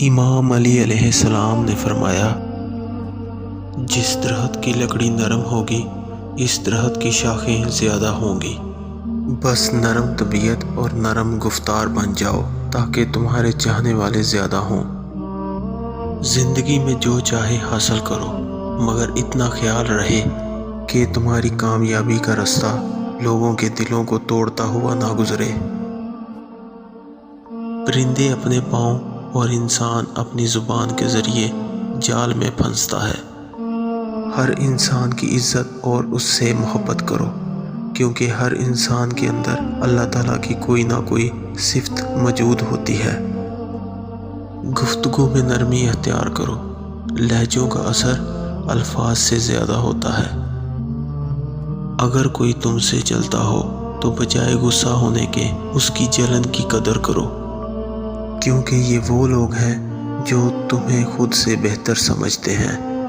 امام علی علیہ السلام نے فرمایا، جس درخت کی لکڑی نرم ہوگی اس درخت کی شاخیں زیادہ ہوں گی۔ بس نرم طبیعت اور نرم گفتار بن جاؤ تاکہ تمہارے چاہنے والے زیادہ ہوں۔ زندگی میں جو چاہے حاصل کرو، مگر اتنا خیال رہے کہ تمہاری کامیابی کا راستہ لوگوں کے دلوں کو توڑتا ہوا نہ گزرے۔ پرندے اپنے پاؤں اور انسان اپنی زبان کے ذریعے جال میں پھنستا ہے۔ ہر انسان کی عزت اور اس سے محبت کرو، کیونکہ ہر انسان کے اندر اللہ تعالیٰ کی کوئی نہ کوئی صفت موجود ہوتی ہے۔ گفتگو میں نرمی اختیار کرو، لہجوں کا اثر الفاظ سے زیادہ ہوتا ہے۔ اگر کوئی تم سے جلتا ہو تو بجائے غصہ ہونے کے اس کی جلن کی قدر کرو، کیونکہ یہ وہ لوگ ہیں جو تمہیں خود سے بہتر سمجھتے ہیں۔